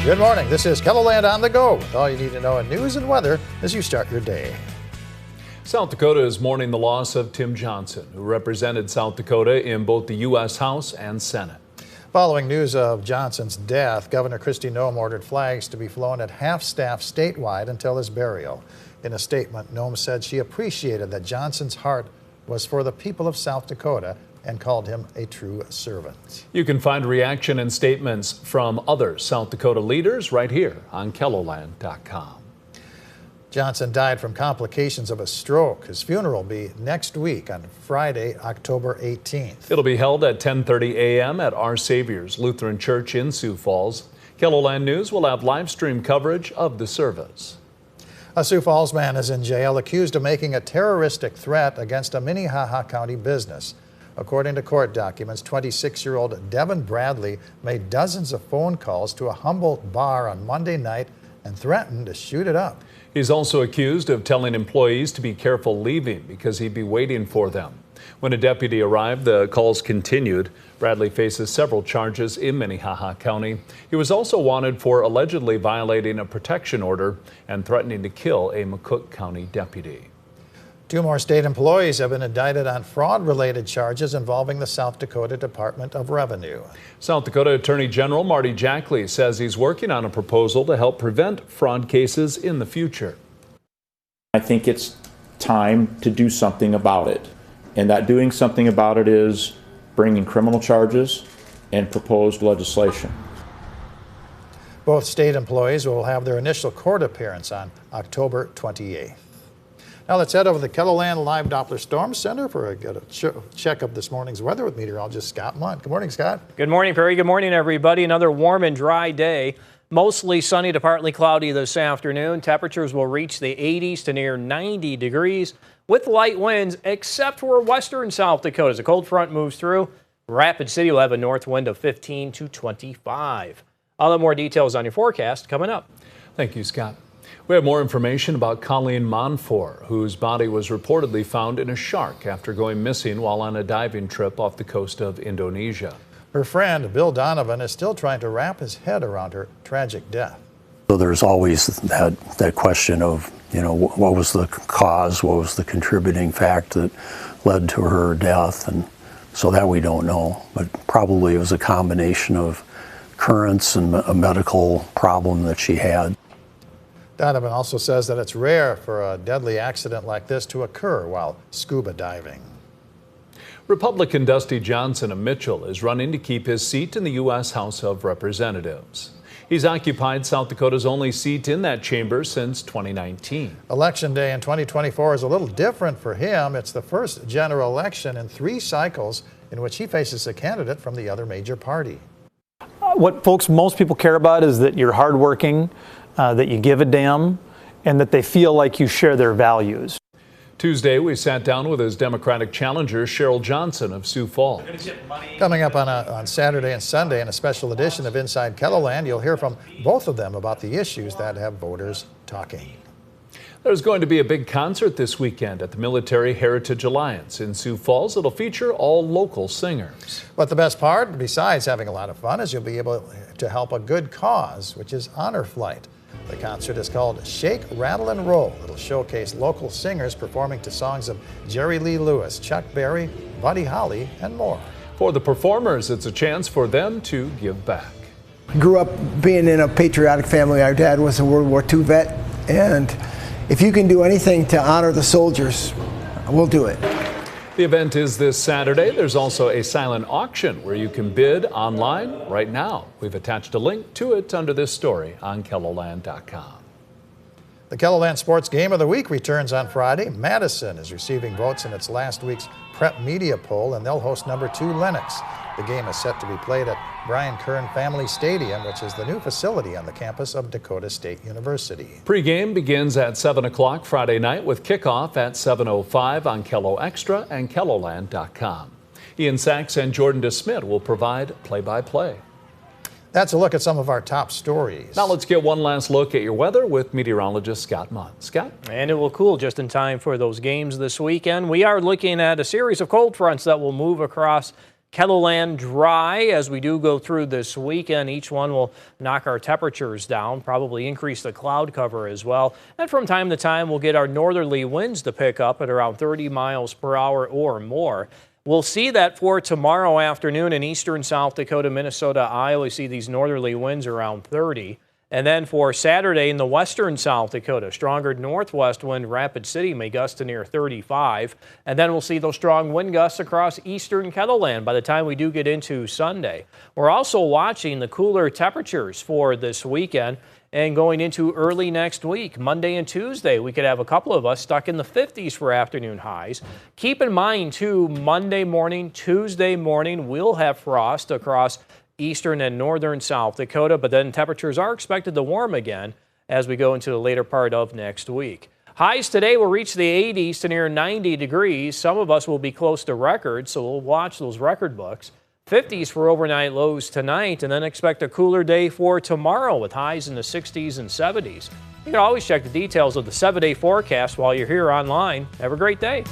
Good morning. This is KELOLAND on the go with all you need to know in news and weather as you start your day. South Dakota is mourning the loss of Tim Johnson, who represented South Dakota in both the U.S. House and Senate. Following news of Johnson's death, Governor Kristi Noem ordered flags to be flown at half-staff statewide until his burial. In a statement, Noem said she appreciated that Johnson's heart was for the people of South Dakota and called him a true servant. You can find reaction and statements from other South Dakota leaders right here on KELOLAND.com. Johnson died from complications of a stroke. His funeral will be next week on Friday, October 18th. It'll be held at 10:30 a.m. at Our Savior's Lutheran Church in Sioux Falls. KELOLAND News will have live stream coverage of the service. A Sioux Falls man is in jail accused of making a terroristic threat against a Minnehaha County business. According to court documents, 26-year-old Devin Bradley made dozens of phone calls to a Humboldt bar on Monday night and threatened to shoot it up. He's also accused of telling employees to be careful leaving because he'd be waiting for them. When a deputy arrived, the calls continued. Bradley faces several charges in Minnehaha County. He was also wanted for allegedly violating a protection order and threatening to kill a McCook County deputy. 2 more state employees have been indicted on fraud-related charges involving the South Dakota Department of Revenue. South Dakota Attorney General Marty Jackley says he's working on a proposal to help prevent fraud cases in the future. I think it's time to do something about it. And that doing something about it is bringing criminal charges and proposed legislation. Both state employees will have their initial court appearance on October 28th. Now let's head over to the KELOLAND Live Doppler Storm Center for a check of this morning's weather with meteorologist Scott Munt. Good morning, Scott. Good morning, Perry. Good morning, everybody. Another warm and dry day. Mostly sunny to partly cloudy this afternoon. Temperatures will reach the 80s to near 90 degrees with light winds, except for western South Dakota. As a cold front moves through, Rapid City will have a north wind of 15 to 25. I'll have more details on your forecast coming up. Thank you, Scott. We have more information about Colleen Monfort, whose body was reportedly found in a shark after going missing while on a diving trip off the coast of Indonesia. Her friend, Bill Donovan, is still trying to wrap his head around her tragic death. So there's always that question of, what was the cause, what was the contributing fact that led to her death, and so that we don't know. But probably it was a combination of currents and a medical problem that she had. Donovan also says that it's rare for a deadly accident like this to occur while scuba diving. Republican Dusty Johnson of Mitchell is running to keep his seat in the U.S. House of Representatives. He's occupied South Dakota's only seat in that chamber since 2019. Election day in 2024 is a little different for him. It's the first general election in 3 cycles in which he faces a candidate from the other major party. What most people care about is that you're hardworking, that you give a damn, and that they feel like you share their values. Tuesday, we sat down with his Democratic challenger, Cheryl Johnson of Sioux Falls. Coming up on Saturday and Sunday in a special edition of Inside KELOLAND, you'll hear from both of them about the issues that have voters talking. There's going to be a big concert this weekend at the Military Heritage Alliance in Sioux Falls. It'll feature all local singers. But the best part, besides having a lot of fun, is you'll be able to help a good cause, which is Honor Flight. The concert is called Shake, Rattle, and Roll. It'll showcase local singers performing to songs of Jerry Lee Lewis, Chuck Berry, Buddy Holly, and more. For the performers, it's a chance for them to give back. I grew up being in a patriotic family. Our dad was a World War II vet, and if you can do anything to honor the soldiers, we'll do it. The event is this Saturday. There's also a silent auction where you can bid online right now. We've attached a link to it under this story on KELOLAND.com. The KELOLAND Sports Game of the Week returns on Friday. Madison is receiving votes in its last week's Prep Media poll, and they'll host number 2 Lennox. The game is set to be played at Brian Kern Family Stadium, which is the new facility on the campus of Dakota State University. Pre-game begins at 7 o'clock Friday night with kickoff at 7:05 on KELO Extra and KELOLAND.com. Ian Sachs and Jordan DeSmit will provide play-by-play. That's a look at some of our top stories. Now let's get one last look at your weather with meteorologist Scott Munt. Scott? And it will cool just in time for those games this weekend. We are looking at a series of cold fronts that will move across Kettleland dry as we do go through this weekend. Each one will knock our temperatures down, probably increase the cloud cover as well. And from time to time, we'll get our northerly winds to pick up at around 30 miles per hour or more. We'll see that for tomorrow afternoon in eastern South Dakota, Minnesota, Iowa. We see these northerly winds around 30. And then for Saturday in the western South Dakota, stronger northwest wind, Rapid City may gust to near 35. And then we'll see those strong wind gusts across eastern Kettleland by the time we do get into Sunday. We're also watching the cooler temperatures for this weekend and going into early next week. Monday and Tuesday, we could have a couple of us stuck in the 50s for afternoon highs. Keep in mind, too, Monday morning, Tuesday morning, we'll have frost across eastern and northern South Dakota, but then temperatures are expected to warm again as we go into the later part of next week. Highs today will reach the 80s to near 90 degrees. Some of us will be close to record, so we'll watch those record books. 50s for overnight lows tonight, and then expect a cooler day for tomorrow with highs in the 60s and 70s. You can always check the details of the 7-day forecast while you're here online. Have a great day.